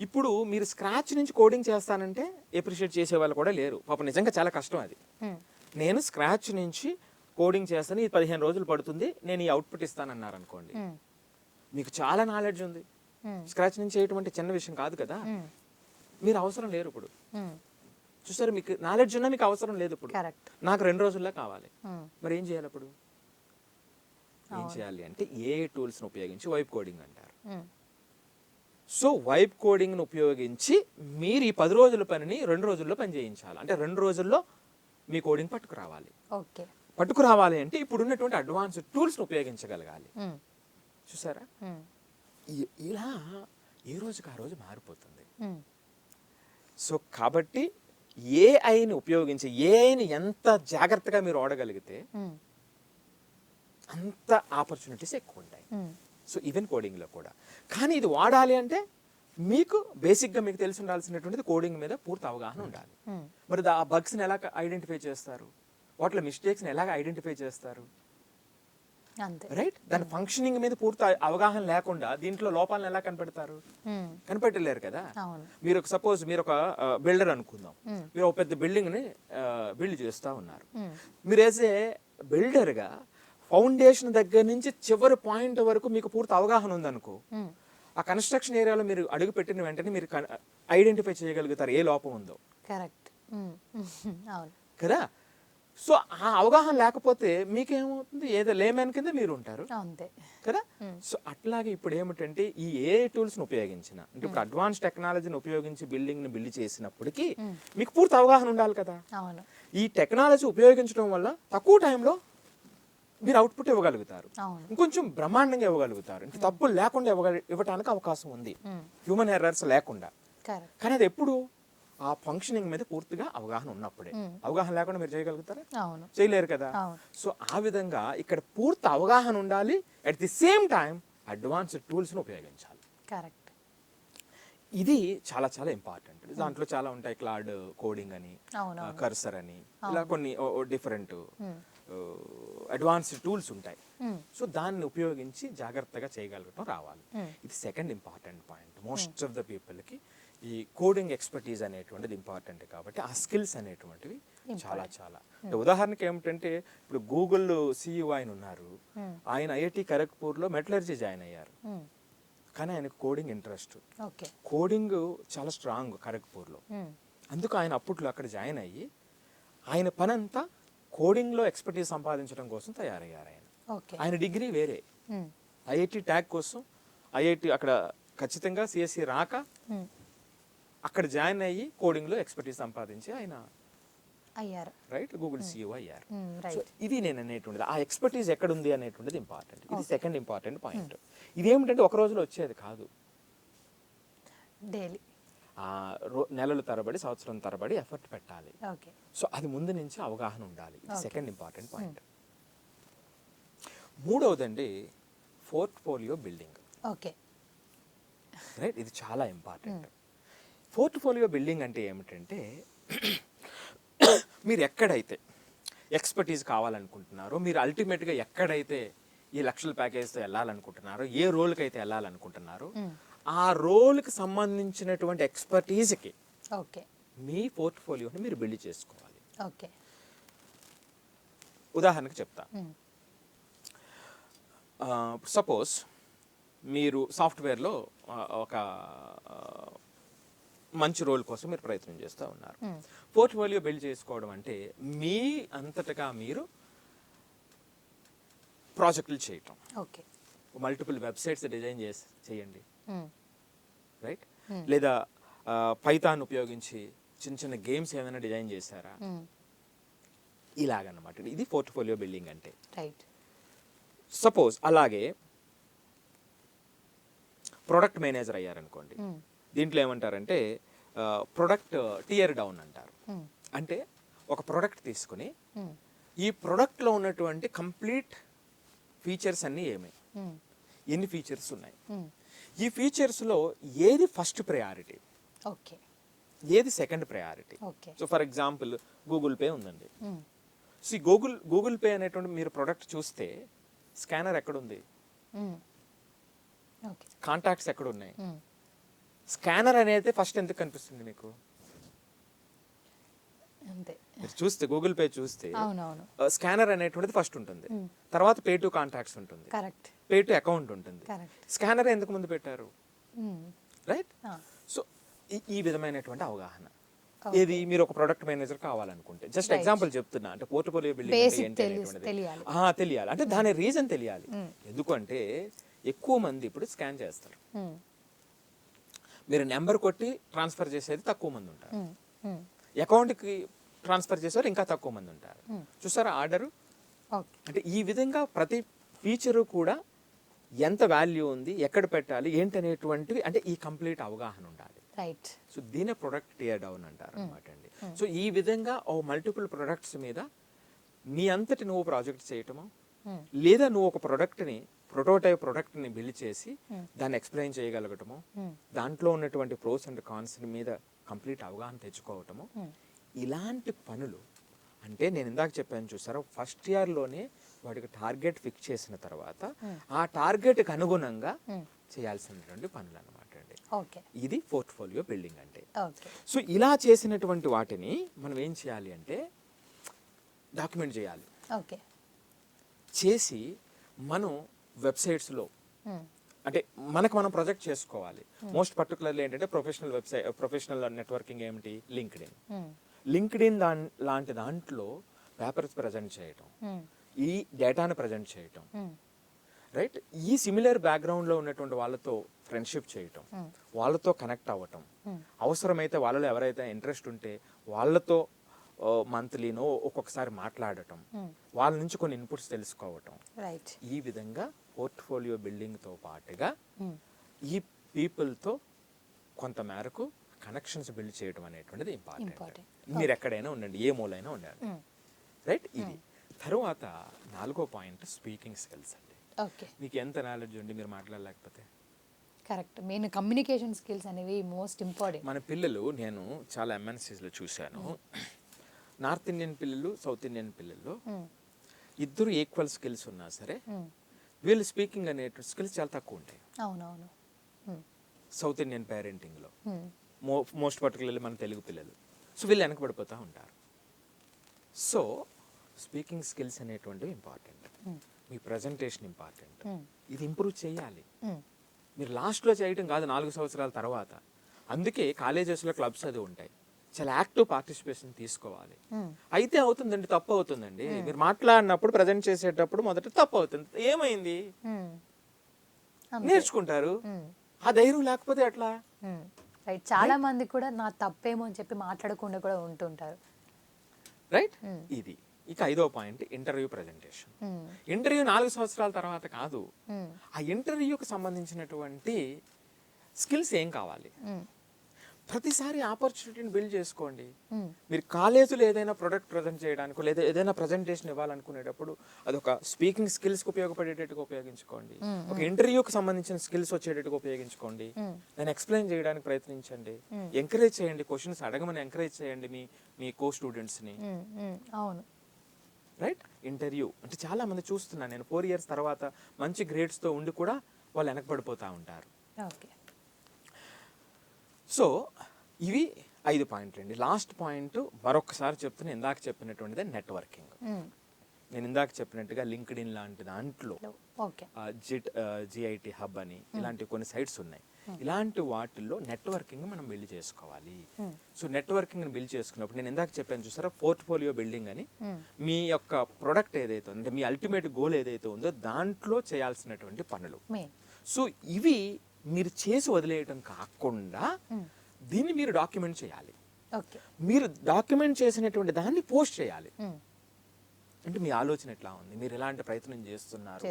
ఇప్పుడు మీరు స్క్రాచ్ నుంచి కోడింగ్ చేస్తానంటే ఎప్రిషియేట్ చేసే వాళ్ళు కూడా లేరు. పాపం నిజంగా చాలా కష్టం అది. నేను స్క్రాచ్ నుంచి కోడింగ్ చేస్తాను, ఇది 15 రోజులు పడుతుంది, నేను ఈ అవుట్పుట్ ఇస్తానన్నారు అనుకోండి, మీకు చాలా నాలెడ్జ్ ఉంది. స్క్రాచ్ నుంచి చేయటం అంటే చిన్న విషయం కాదు కదా. మీరు అవసరం లేరు ఇప్పుడు. చూసారు, మీకు నాలెడ్జ్ ఉన్నా మీకు అవసరం లేదు ఇప్పుడు. నాకు 2 రోజుల్లో కావాలి. మరి ఏం చేయాలి అప్పుడు? ఏం చేయాలి అంటే ఏ టూల్స్ని ఉపయోగించి వైప్ కోడింగ్ అంటారు. సో వైప్ కోడింగ్ను ఉపయోగించి మీరు ఈ 10 రోజుల పనిని 2 రోజుల్లో పని చేయించాలి. అంటే 2 రోజుల్లో మీ కోడింగ్ పట్టుకురావాలి. పట్టుకురావాలి అంటే ఇప్పుడు ఉన్నటువంటి అడ్వాన్స్డ్ టూల్స్ని ఉపయోగించగలగాలి. చూసారా, ఇలా ఏ రోజుకి ఆ రోజు మారిపోతుంది. సో కాబట్టి ఏఐని ఉపయోగించి, ఏఐని ఎంత జాగ్రత్తగా మీరు వాడగలిగితే అంత ఆపర్చునిటీస్ ఎక్కువ ఉంటాయి. సో ఈవెన్ కోడింగ్లో కూడా. కానీ ఇది వాడాలి అంటే మీకు బేసిక్గా మీకు తెలిసి ఉండాల్సినటువంటిది కోడింగ్ మీద పూర్తి అవగాహన ఉండాలి. మరి ఆ బగ్స్ని ఎలా ఐడెంటిఫై చేస్తారు, వాటిలో మిస్టేక్స్ని ఎలా ఐడెంటిఫై చేస్తారు, రైట్? దాని ఫంక్షనింగ్ మీద పూర్తి అవగాహన లేకుండా దీంట్లో లోపాలను ఎలా కనిపెడతారు? కనిపెట్టలేరు కదా. మీరు సపోజ్ మీరు ఒక బిల్డర్ అనుకుందాం, మీరు ఒక పెద్ద బిల్డింగ్ ని బిల్డ్ చేస్తా ఉన్నారు. మీరు యాజ్ ఏ బిల్డర్ గా ఫౌండేషన్ దగ్గర నుంచి చివరి పాయింట్ వరకు మీకు పూర్తి అవగాహన ఉందనుకో, ఆ కన్స్ట్రక్షన్ ఏరియాలో మీరు అడుగు పెట్టిన వెంటనే మీరు ఐడెంటిఫై చేయగలుగుతారు ఏ లోపం ఉందో. కరెక్ట్ కదా. సో ఆ అవగాహన లేకపోతే మీకేమవుతుంది, ఏదో లేమెన్ కింద మీరు ఉంటారు అంతే కదా. సో అట్లాగే ఇప్పుడు ఏమిటంటే ఈ ఏఐ టూల్స్ని ఉపయోగించిన, అంటే ఇప్పుడు అడ్వాన్స్ టెక్నాలజీని ఉపయోగించి బిల్డింగ్ని బిల్డ్ చేసినప్పటికీ మీకు పూర్తి అవగాహన ఉండాలి కదా. ఈ టెక్నాలజీ ఉపయోగించడం వల్ల తక్కువ టైంలో మీరు అవుట్పుట్ ఇవ్వగలుగుతారు, ఇంకొంచెం బ్రహ్మాండంగా ఇవ్వగలుగుతారు, ఇంకా తప్పులు లేకుండా ఇవ్వడానికి అవకాశం ఉంది, హ్యూమన్ ఎర్రర్స్ లేకుండా. కానీ అది ఎప్పుడు ఆ ఫంక్షనింగ్ మీద పూర్తిగా అవగాహన ఉన్నప్పుడే. అవగాహన లేకుండా మీరు చేయగలుగుతారా? చేయలేరు కదా. సో ఆ విధంగా ఇక్కడ పూర్తి అవగాహన ఉండాలి, at the same time advanced టూల్స్ని ఉపయోగించాలి. కరెక్ట్. ఇది చాలా చాలా ఇంపార్టెంట్. దాంట్లో చాలా ఉంటాయి, క్లౌడ్ కోడింగ్ అని, కర్సర్ అని, ఇలా కొన్ని డిఫరెంట్ అడ్వాన్స్డ్ టూల్స్ ఉంటాయి. సో దాన్ని ఉపయోగించి జాగ్రత్తగా చేయగలగటం రావాలి. ఇది second important point. Most of the పీపుల్కి ఈ కోడింగ్ ఎక్స్పర్టీజ్ అనేటువంటిది ఇంపార్టెంట్ కాబట్టి ఆ స్కిల్స్ అనేటువంటివి చాలా చాలా. ఉదాహరణకి ఏమిటంటే ఇప్పుడు గూగుల్ CEO ఆయన ఉన్నారు, ఆయన IIT ఖరగ్పూర్లో మెటలర్జీ జాయిన్ అయ్యారు, కానీ ఆయనకు కోడింగ్ ఇంట్రెస్ట్, కోడింగ్ చాలా స్ట్రాంగ్ ఖరగ్పూర్లో. అందుకు ఆయన అప్పట్లో అక్కడ జాయిన్ అయ్యి ఆయన పనంతా కోడింగ్లో ఎక్స్పర్టీజ్ సంపాదించడం కోసం తయారయ్యారు. ఆయన డిగ్రీ వేరే, IIT ట్యాగ్ కోసం IIT అక్కడ ఖచ్చితంగా CSE రాక అక్కడ జాయిన్ అయ్యి కోడింగ్లో ఎక్స్పర్టీజ్ సంపాదించి ఆయన అయ్యారు, రైట్, గూగుల్ CEO అయ్యారు. సో ఇది నేను అనేటువంటిది, ఆ ఎక్స్పర్టీజ్ ఎక్కడ ఉంది అనేటువంటిది ఇంపార్టెంట్. ఇది సెకండ్ ఇంపార్టెంట్ పాయింట్. ఇది ఏమిటంటే ఒక రోజులో వచ్చేది కాదు, డైలీ నెలల తరబడి సంవత్సరం తరబడి ఎఫర్ట్ పెట్టాలి. సో అది ముందు నుంచి అవగాహన ఉండాలి. ఇది సెకండ్ ఇంపార్టెంట్ పాయింట్. మూడవదండి పోర్ట్ఫోలియో బిల్డింగ్. రైట్, ఇది చాలా ఇంపార్టెంట్. పోర్ట్ఫోలియో బిల్డింగ్ అంటే ఏమిటంటే మీరు ఎక్కడైతే ఎక్స్పర్టీజ్ కావాలనుకుంటున్నారో, మీరు అల్టిమేట్గా ఎక్కడైతే ఈ లక్షల ప్యాకేజ్తో వెళ్ళాలనుకుంటున్నారో, ఏ రోల్కి అయితే వెళ్ళాలనుకుంటున్నారో ఆ రోల్కి సంబంధించినటువంటి ఎక్స్పర్టీజ్కి మీ పోర్ట్ఫోలియోని మీరు బిల్డ్ చేసుకోవాలి. ఉదాహరణకు చెప్తా, సపోజ్ మీరు సాఫ్ట్వేర్లో ఒక మంచి రోల్ కోసం మీరు ప్రయత్నం చేస్తూ ఉన్నారు. పోర్ట్ఫోలియో బిల్డ్ చేసుకోవడం అంటే మీ అంతటగా మీరు ప్రాజెక్టులు చేయటం, మల్టిపుల్ వెబ్సైట్స్ డిజైన్ చేయండి, రైట్, లేదా పైథాన్ ఉపయోగించి చిన్న చిన్న గేమ్స్ ఏమైనా డిజైన్ చేశారా, ఇలాగన్నమాట. ఇది పోర్ట్ఫోలియో బిల్డింగ్ అంటే. సపోజ్ అలాగే ప్రొడక్ట్ మేనేజర్ అయ్యారనుకోండి, దీంట్లో ఏమంటారంటే ప్రొడక్ట్ టియర్ డౌన్ అంటారు. అంటే ఒక ప్రొడక్ట్ తీసుకుని ఈ ప్రొడక్ట్లో ఉన్నటువంటి కంప్లీట్ ఫీచర్స్ అన్నీ ఏమేమి, ఎన్ని ఫీచర్స్ ఉన్నాయి, ఈ ఫీచర్స్లో ఏది ఫస్ట్ ప్రయారిటీ, ఏది second priority. So for example Google pay ఉందండి. సో గూగుల్ పే అనేటువంటి మీరు ప్రొడక్ట్ చూస్తే స్కానర్ ఎక్కడుంది, కాంటాక్ట్స్ ఎక్కడున్నాయి, స్కానర్ అనేది ఫస్ట్ ఎందుకు కనిపిస్తుంది మీకు? చూస్తే గూగుల్ పే చూస్తే స్కానర్ అనేటువంటిది ఫస్ట్ ఉంటుంది, తర్వాత పే టు కాంటాక్ట్స్ ఉంటుంది, పే టు అకౌంట్ ఉంటుంది. స్కానర్ ఎందుకు ముందు పెట్టారు, రైట్? సో ఈ విధమైనటువంటి అవగాహన ఏది మీరు ఒక ప్రొడక్ట్ మేనేజర్ కావాలనుకుంటే, జస్ట్ ఎగ్జాంపుల్ చెప్తున్నా, అంటే పోర్ట్ఫోలియో బిల్డింగ్ తెలియాలి, అంటే దాని రీజన్ తెలియాలి. ఎందుకంటే ఎక్కువ మంది ఇప్పుడు స్కాన్ చేస్తారు, మీరు నెంబర్ కొట్టి ట్రాన్స్ఫర్ చేసేది తక్కువ మంది ఉంటారు, అకౌంట్కి ట్రాన్స్ఫర్ చేసేవారు ఇంకా తక్కువ మంది ఉంటారు. చూసారా ఆర్డరు? అంటే ఈ విధంగా ప్రతి ఫీచరు కూడా ఎంత వాల్యూ ఉంది, ఎక్కడ పెట్టాలి, ఏంటనేటువంటివి, అంటే ఈ కంప్లీట్ అవగాహన ఉండాలి. సో దీనే ప్రొడక్ట్ టియర్ డౌన్ అంటారు అనమాట అండి. సో ఈ విధంగా ఓ మల్టిపుల్ ప్రొడక్ట్స్ మీద మీ అంతటి నువ్వు ప్రాజెక్ట్ చేయటము, లేదా నువ్వు ఒక ప్రోటోటైప్ ప్రొడక్ట్ని బిల్డ్ చేసి దాన్ని ఎక్స్ప్లెయిన్ చేయగలగటము, దాంట్లో ఉన్నటువంటి ప్రోస్ అండ్ కాన్స్ మీద కంప్లీట్ అవగాహన తెచ్చుకోవటము, ఇలాంటి పనులు. అంటే నేను ఇందాక చెప్పాను చూసారా, ఫస్ట్ ఇయర్లోనే వాడికి టార్గెట్ ఫిక్స్ చేసిన తర్వాత ఆ టార్గెట్కి అనుగుణంగా చేయాల్సినటువంటి పనులు అనమాట అండి. ఇది పోర్ట్ఫోలియో బిల్డింగ్ అంటే. సో ఇలా చేసినటువంటి వాటిని మనం ఏం చేయాలి అంటే డాక్యుమెంట్ చేయాలి. చేసి మనం వెబ్సైట్స్లో అంటే మనం ప్రొజెక్ట్ చేసుకోవాలి. మోస్ట్ పర్టికులర్లీ ఏంటంటే ప్రొఫెషనల్ నెట్వర్కింగ్ ఏమిటి, లింక్డ్ఇన్ లాంటి దాంట్లో పేపర్స్ ప్రజెంట్ చేయటం, ఈ డేటాను ప్రజెంట్ చేయటం, రైట్. ఈ సిమిలర్ బ్యాక్గ్రౌండ్లో ఉన్నటువంటి వాళ్ళతో ఫ్రెండ్షిప్ చేయటం, వాళ్ళతో కనెక్ట్ అవ్వటం, అవసరమైతే వాళ్ళలో ఎవరైతే ఇంట్రెస్ట్ ఉంటే వాళ్ళతో మంత్లీనో ఒక్కొక్కసారి మాట్లాడటం, వాళ్ళ నుంచి కొన్ని ఇన్పుట్స్ తెలుసుకోవటం. ఈ విధంగా పోర్ట్ఫోలియో బిల్డింగ్తో పాటుగా ఈ పీపుల్తో కొంత మేరకు కనెక్షన్స్ బిల్డ్ చేయడం అనేటువంటిది ఇంపార్టెంట్. మీరు ఎక్కడైనా ఉండండి, ఏ మూలైనా ఉండండి, రైట్. ఇది తర్వాత 4వ పాయింట్ స్పీకింగ్ స్కిల్స్ అండి. మీకు ఎంత నాలెడ్జ్ ఉండి మీరు మాట్లాడలేకపోతే కరెక్ట్. మెయిన్ కమ్యూనికేషన్ స్కిల్స్ అనేవి మోస్ట్ ఇంపార్టెంట్. మన పిల్లలు, నేను చాలా MNCsలో చూశాను, నార్త్ ఇండియన్ పిల్లలు, సౌత్ ఇండియన్ పిల్లలు ఇద్దరు ఈక్వల్ స్కిల్స్ ఉన్నా సరే వీళ్ళు స్పీకింగ్ అనే స్కిల్స్ చాలా తక్కువ ఉంటాయి. అవునవును. సౌత్ ఇండియన్ పేరెంటింగ్లో మోస్ట్ పర్టికులర్లీ మన తెలుగు పిల్లలు, సో వీళ్ళు వెనకబడిపోతూ ఉంటారు. సో స్పీకింగ్ స్కిల్స్ అనేటువంటివి ఇంపార్టెంట్, మీ ప్రజెంటేషన్ ఇంపార్టెంట్. ఇది ఇంప్రూవ్ చేయాలి. మీరు లాస్ట్లో చేయటం కాదు, 4 సంవత్సరాల తర్వాత. అందుకే కాలేజెస్లో క్లబ్స్ అది ఉంటాయి, చాలా యాక్టివ్ పార్టిసిపేషన్ తీసుకోవాలి. అయితే అవుతుందండి, తప్పు అవుతుందండి. మీరు మాట్లాడినప్పుడు ప్రజెంట్ చేసేటప్పుడు మొదట తప్పు అవుతుంది, ఏమైంది నేర్చుకుంటారు. ఆ ధైర్యం లేకపోతే ఎట్లా? చాలా మంది కూడా నా తప్పేమో అని చెప్పి మాట్లాడకుండా కూడా ఉంటుంటారు, రైట్. ఇది ఇక 5వ పాయింట్ ఇంటర్వ్యూ ప్రజెంటేషన్. ఇంటర్వ్యూ 4 సంవత్సరాల తర్వాత కాదు, ఆ ఇంటర్వ్యూకి సంబంధించినటువంటి స్కిల్స్ ఏం కావాలి, ప్రతిసారి ఆపర్చునిటీని బిల్డ్ చేసుకోండి. మీరు కాలేజీలో ఏదైనా ప్రొడక్ట్ ప్రజెంట్ చేయడానికి లేదా ఏదైనా ప్రజెంటేషన్ ఇవ్వాలనుకునేటప్పుడు అదొక స్పీకింగ్ స్కిల్స్కి ఉపయోగపడేటట్టుగా ఉపయోగించుకోండి, ఒక ఇంటర్వ్యూకి సంబంధించిన స్కిల్స్ వచ్చేటట్టుగా ఉపయోగించుకోండి. దాన్ని ఎక్స్ప్లెయిన్ చేయడానికి ప్రయత్నించండి, ఎంకరేజ్ చేయండి, క్వశ్చన్స్ అడగమని ఎంకరేజ్ చేయండి మీ కో స్టూడెంట్స్ని. అవును, రైట్. ఇంటర్వ్యూ అంటే చాలా మంది చూస్తున్నాను నేను, 4 years తర్వాత మంచి గ్రేడ్స్తో ఉండి కూడా వాళ్ళు వెనకబడిపోతూ ఉంటారు. సో ఇవి 5 పాయింట్లు అండి. లాస్ట్ పాయింట్ మరొకసారి చెప్తున్నా, ఇందాక చెప్పినటువంటిదే నెట్వర్కింగ్. నేను ఇందాక చెప్పినట్టుగా లింక్డ్ఇన్ లాంటి దాంట్లో GIT హబ్ అని ఇలాంటి కొన్ని సైట్స్ ఉన్నాయి. ఇలాంటి వాటిల్లో నెట్వర్కింగ్ మనం బిల్డ్ చేసుకోవాలి. సో నెట్వర్కింగ్ బిల్డ్ చేసుకున్నప్పుడు నేను ఇందాక చెప్పాను చూసారా, పోర్ట్ఫోలియో బిల్డింగ్ అని. మీ యొక్క ప్రొడక్ట్ ఏదైతే ఉందో, మీ అల్టిమేట్ గోల్ ఏదైతే ఉందో దాంట్లో చేయాల్సినటువంటి పనులు. సో ఇవి మీరు చేసి వదిలేయటం కాకుండా దీన్ని మీరు డాక్యుమెంట్ చేయాలి. మీరు డాక్యుమెంట్ చేసినటువంటి దాన్ని పోస్ట్ చేయాలి. అంటే మీ ఆలోచన ఎట్లా ఉంది, మీరు ఎలాంటి ప్రయత్నం చేస్తున్నారు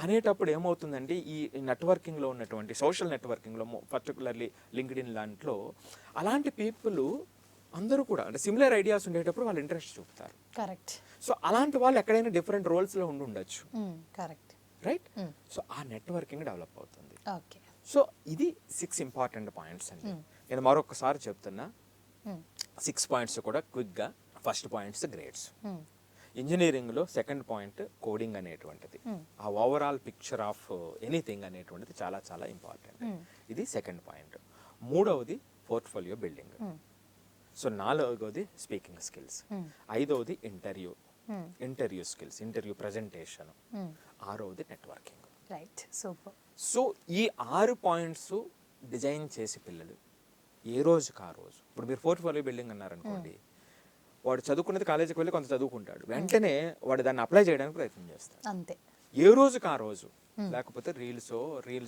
అనేటప్పుడు ఏమవుతుందంటే ఈ నెట్వర్కింగ్లో ఉన్నటువంటి సోషల్ నెట్వర్కింగ్లో పర్టికులర్లీ లింక్డ్ఇన్ దాంట్లో అలాంటి పీపుల్ అందరూ కూడా అంటే సిమిలర్ ఐడియాస్ ఉండేటప్పుడు వాళ్ళు ఇంట్రెస్ట్ చూపుతారు. కరెక్ట్. సో అలాంటి వాళ్ళు ఎక్కడైనా డిఫరెంట్ రోల్స్లో ఉండి ఉండొచ్చు. Correct, right. సో ఆ నెట్వర్కింగ్ డెవలప్ అవుతుంది. సో ఇది 6 ఇంపార్టెంట్ పాయింట్స్ అండి. నేను మరొకసారి చెప్తున్నా, 6 పాయింట్స్ కూడా క్విక్గా. First points grades. ఇంజనీరింగ్లో సెకండ్ పాయింట్ కోడింగ్ అనేటువంటిది, ఆ ఓవరాల్ పిక్చర్ ఆఫ్ ఎనీథింగ్ అనేటువంటిది చాలా చాలా ఇంపార్టెంట్. ఇది సెకండ్ పాయింట్. 3వది పోర్ట్ఫోలియో బిల్డింగ్. సో 4వది స్పీకింగ్ స్కిల్స్. 5వది ఇంటర్వ్యూ స్కిల్స్, ఇంటర్వ్యూ ప్రజెంటేషన్. 6వది నెట్వర్కింగ్. Right, super. సో ఈ 6 పాయింట్స్ డిజైన్ చేసి పిల్లలు ఏ రోజుకి ఆ రోజు, ఇప్పుడు మీరు పోర్ట్ఫోలియో బిల్డింగ్ అన్నారనుకోండి, వాడు చదువుకున్నది కాలేజీకి వెళ్ళి కొంత చదువుకుంటాడు, వెంటనే వాడు దాన్ని అప్లై చేయడానికి ప్రయత్నం చేస్తాడు అంతే. ఏ రోజుకి ఆ రోజు, లేకపోతే రీల్స్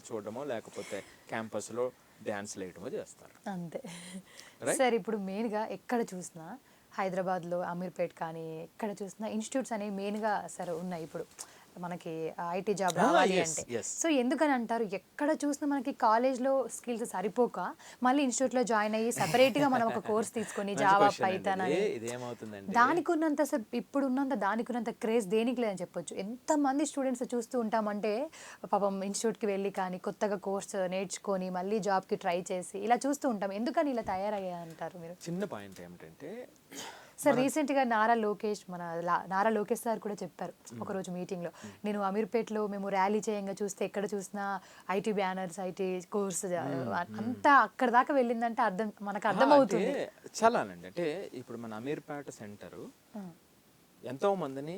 చూడడమో లేకపోతే క్యాంపస్లో డ్యాన్స్ వేయడమో చేస్తారు అంతే. సార్ ఇప్పుడు మెయిన్గా ఎక్కడ చూసినా హైదరాబాద్లో అమీర్పేట్ కానీ ఎక్కడ చూసినా ఇన్స్టిట్యూట్స్ అనేవి మెయిన్గా సార్ ఉన్నాయి. ఇప్పుడు మనకి ఐటీ జాబ్ రావాలి yes, అంటే. yes. సో ఎందుకని అంటారు, ఎక్కడ చూసినా మనకి కాలేజ్లో స్కిల్స్ సరిపోక మళ్ళీ ఇన్స్టిట్యూట్లో జాయిన్ అయ్యి సెపరేట్గా మనం ఒక కోర్స్ తీసుకొని జావా పైథాన్ అని దానికి ఉన్నంత ఇప్పుడు ఉన్నంత దానికి ఉన్నంత క్రేజ్ దేనికి లేదని చెప్పొచ్చు. ఎంతమంది స్టూడెంట్స్ చూస్తూ ఉంటామంటే పాపం ఇన్స్టిట్యూట్కి వెళ్ళి కానీ కొత్తగా కోర్స్ నేర్చుకొని మళ్ళీ జాబ్కి ట్రై చేసి ఇలా చూస్తూ ఉంటాం. ఎందుకని ఇలా తయారయ్యా అంటారు మీరు? చిన్న పాయింట్ ఏమిటంటే సార్ రీసెంట్గా నారా లోకేష్ సార్ కూడా చెప్పారు ఒకరోజు మీటింగ్లో, నేను అమీర్పేట్లో మేము ర్యాలీ చేయంగా చూస్తే ఎక్కడ చూసినా ఐటీ బ్యానర్స్, ఐటీ కోర్స్ అంతా అక్కడ దాకా వెళ్ళిందంటే మనకు అర్థమవుతుంది. చాలానండి. అంటే ఇప్పుడు మన అమీర్పేట సెంటర్ ఎంతో మందిని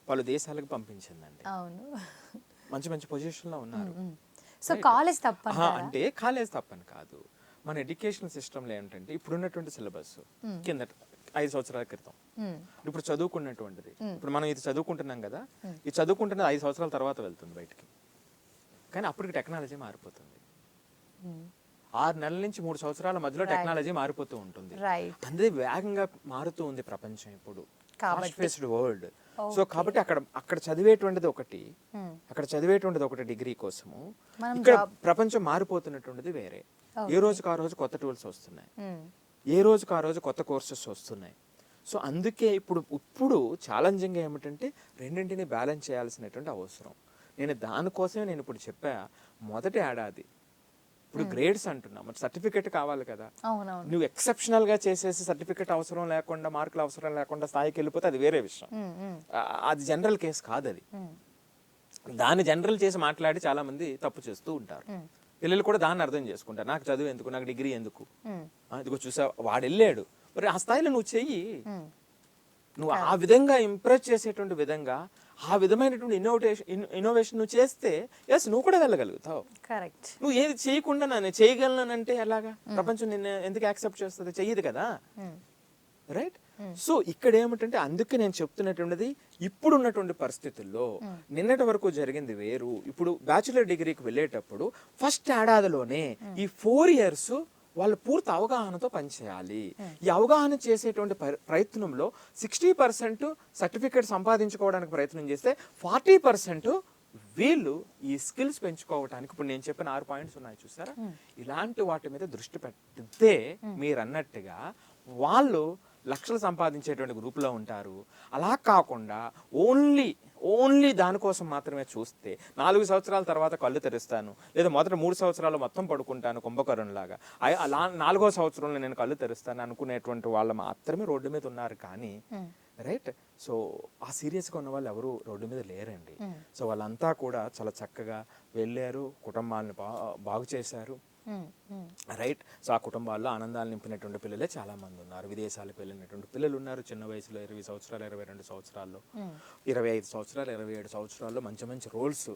పలు దేశాలకు పంపించిందండి. అవును, మంచి మంచి పొజిషన్లో ఉన్నారు. సో కాలేజ్ తప్ప అంటే కాలేజ్ తప్పని కాదు, మన ఎడ్యుకేషన్ సిస్టంలో ఏంటంటే ఇప్పుడున్నటువంటి సిలబస్ కింద 5 సంవత్సరాల క్రితం ఇప్పుడు చదువుకున్నటువంటిది, ఇప్పుడు మనం ఇది చదువుకుంటున్నాం కదా, ఇది చదువుకుంటున్నది 5 సంవత్సరాల తర్వాత వెళ్తుంది బయటికి. కానీ అప్పటికి టెక్నాలజీ మారిపోతుంది. 6 నెలల నుంచి 3 సంవత్సరాల మధ్యలో టెక్నాలజీ మారిపోతూ ఉంటుంది. అందుకే వేగంగా మారుతూ ఉంది ప్రపంచం ఇప్పుడు, ఫాస్ట్ పేస్డ్ వరల్డ్. సో కాబట్టి అక్కడ చదివేటువంటిది ఒకటి డిగ్రీ కోసము, ఇక్కడ ప్రపంచం మారిపోతున్నటువంటిది వేరే. ఏ రోజుకి ఆ రోజు కొత్త టూల్స్ వస్తున్నాయి, ఏ రోజుకి ఆ రోజు కొత్త కోర్సెస్ వస్తున్నాయి. సో అందుకే ఇప్పుడు ఛాలెంజింగ్ ఏమిటంటే రెండింటిని బ్యాలెన్స్ చేయాల్సినటువంటి అవసరం. దానికోసమే నేను ఇప్పుడు చెప్పా, మొదటి ఏడాది ఇప్పుడు గ్రేడ్స్ అంటున్నాం, సర్టిఫికెట్ కావాలి కదా. నువ్వు ఎక్సెప్షనల్ గా చేసేసి సర్టిఫికెట్ అవసరం లేకుండా, మార్కులు అవసరం లేకుండా స్థాయికి వెళ్ళిపోతే అది వేరే విషయం. అది జనరల్ కేసు కాదు. అది దాన్ని జనరల్ చేసి మాట్లాడి చాలా మంది తప్పు చేస్తూ ఉంటారు. పిల్లలు కూడా దాన్ని అర్థం చేసుకుంటారు, నాకు చదువు ఎందుకు, నాకు డిగ్రీ ఎందుకు, ఇదిగో చూసా వాడు వెళ్ళాడు, మరి ఆ స్థాయిలో నువ్వు చెయ్యి. నువ్వు ఆ విధంగా ఇంప్రెస్ చేసేటువంటి విధంగా ఆ విధమైనటువంటి ఇన్నోవేషన్ నువ్వు చేస్తే ఎస్ నువ్వు కూడా వెళ్ళగలుగుతావు. నువ్వు ఏది చేయకుండా నేను చేయగలనంటే ఎలాగా? ప్రపంచం నిన్ను ఎందుకు యాక్సెప్ట్ చేస్తుంది? చెయ్యదు కదా, రైట్? సో ఇక్కడ ఏమిటంటే అందుకే నేను చెప్తున్నటువంటిది, ఇప్పుడు ఉన్నటువంటి పరిస్థితుల్లో నిన్నటి వరకు జరిగింది వేరు. ఇప్పుడు బ్యాచులర్ డిగ్రీకి వెళ్ళేటప్పుడు ఫస్ట్ ఏడాదిలోనే ఈ 4 years వాళ్ళు పూర్తి అవగాహనతో పనిచేయాలి. ఈ అవగాహన చేసేటువంటి ప్రయత్నంలో 60% సర్టిఫికేట్ సంపాదించుకోవడానికి ప్రయత్నం చేస్తే 40% వీళ్ళు ఈ స్కిల్స్ పెంచుకోవడానికి, ఇప్పుడు నేను చెప్పిన 6 points ఉన్నాయి చూసారా, ఇలాంటి వాటి మీద దృష్టి పెడితే మీరు అన్నట్టుగా వాళ్ళు లక్షలు సంపాదించేటువంటి గ్రూప్లో ఉంటారు. అలా కాకుండా ఓన్లీ దానికోసం మాత్రమే చూస్తే 4 సంవత్సరాల తర్వాత కళ్ళు తెరుస్తాను, లేదా మొదట 3 సంవత్సరాలు మొత్తం పడుకుంటాను కుంభకరుణ్లాగా, అలా 4వ సంవత్సరంలో నేను కళ్ళు తెరుస్తాను అనుకునేటువంటి వాళ్ళు మాత్రమే రోడ్డు మీద ఉన్నారు. కానీ రైట్, సో ఆ సీరియస్గా ఉన్న వాళ్ళు ఎవరు రోడ్డు మీద లేరండి. సో వాళ్ళంతా కూడా చాలా చక్కగా వెళ్ళారు, కుటుంబాలను బాగు చేశారు. రైట్, సో ఆ కుటుంబాల్లో ఆనందాలు నింపినటువంటి పిల్లలే చాలా మంది ఉన్నారు. విదేశాలకు వెళ్ళినటువంటి పిల్లలు ఉన్నారు. చిన్న వయసులో 20 సంవత్సరాలు 22 సంవత్సరాల్లో 25 సంవత్సరాలు 27 సంవత్సరాల్లో మంచి రోల్స్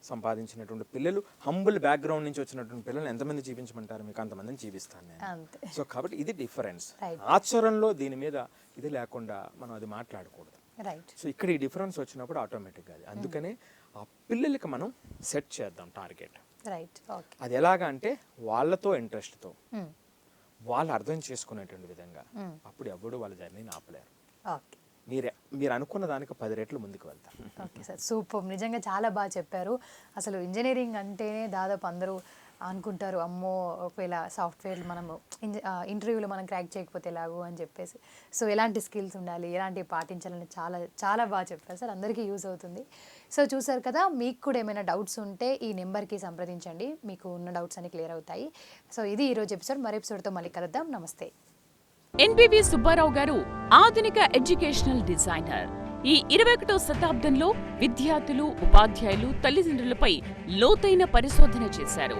సంపాదించినటువంటి పిల్లలు, హంబుల్ బ్యాక్గ్రౌండ్ నుంచి వచ్చినటువంటి పిల్లలు ఎంతమంది జీవించమంటారు? మీకు అంతమందిని జీవిస్తాను నేను. సో కాబట్టి ఇది డిఫరెన్స్. ఆచరణలో దీని మీద ఇది లేకుండా మనం అది మాట్లాడకూడదు. సో ఇక్కడ ఈ డిఫరెన్స్ వచ్చినప్పుడు ఆటోమేటిక్గా అందుకనే ఆ పిల్లలకి మనం సెట్ చేద్దాం టార్గెట్. అది ఎలాగా అంటే వాళ్ళతో ఇంట్రెస్ట్తో వాళ్ళు అర్థం చేసుకునేటువంటి విధంగా, అప్పుడు ఎవడు వాళ్ళ జర్నీని ఆపలేరు. మీరు అనుకున్న దానికి 10 రెట్లు ముందుకు వెళ్తారు. Okay sir, super. నిజంగా చాలా బాగా చెప్పారు. అసలు ఇంజనీరింగ్ అంటేనే దాదాపు అందరూ అనుకుంటారు, అమ్మో ఒకవేళ సాఫ్ట్వేర్ మనము ఇంటర్వ్యూలో మనం క్రాక్ చేయకపోతే ఎలాగో అని చెప్పేసి. సో ఎలాంటి స్కిల్స్ ఉండాలి, ఎలాంటివి పాటించాలని చాలా చాలా బాగా చెప్పారు సార్. అందరికీ యూజ్ అవుతుంది. సో చూసారు కదా, మీకు కూడా ఏమైనా డౌట్స్ ఉంటే ఈ నెంబర్కి సంప్రదించండి, మీకు ఉన్న డౌట్స్ అన్ని క్లియర్ అవుతాయి. సో ఇది ఈరోజు ఎపిసోడ్. మరో ఎపిసోడ్తో మళ్ళీ కలుద్దాం. నమస్తే. ఎన్బివి సుబ్బారావు గారు ఆధునిక ఎడ్యుకేషనల్ డిజైనర్. ఈ 21వ శతాబ్దంలో విద్యార్థులు, ఉపాధ్యాయులు, తల్లిదండ్రులపై లోతైన పరిశోధన చేశారు.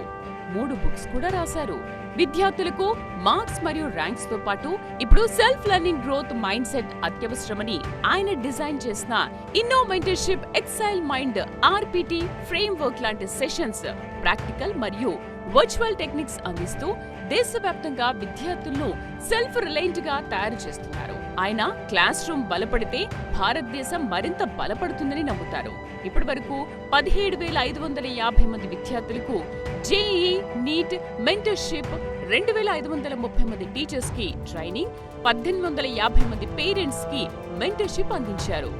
3 books కూడా రాశారు. విద్యార్థులకు మార్క్స్ మరియు ర్యాంక్స్ తో పాటు ఇప్పుడు self learning growth mind set అత్యవసరమని ఆయన డిజైన్ చేసిన innovative exile mind RPT framework లాంటి సెషన్స్, ప్రాక్టికల్ మరియు వర్చువల్ టెక్నిక్స్ అందిస్తూ దేశవ్యాప్తంగా విద్యార్థులను సెల్ఫ్ రిలయంట్ గా తయారు చేస్తున్నారు. ఆయన క్లాస్ రూమ్ బలపడితే భారతదేశం మరింత బలపడుతుందని నమ్ముతారు. ఇప్పటి వరకు 17,550 మంది విద్యార్థులకు జేఈఈ, నీట్, మెంటర్షిప్, 2,530 మంది టీచర్స్ కి ట్రైనింగ్, 1,850 మంది పేరెంట్స్ కి మెంటర్షిప్ అందించారు.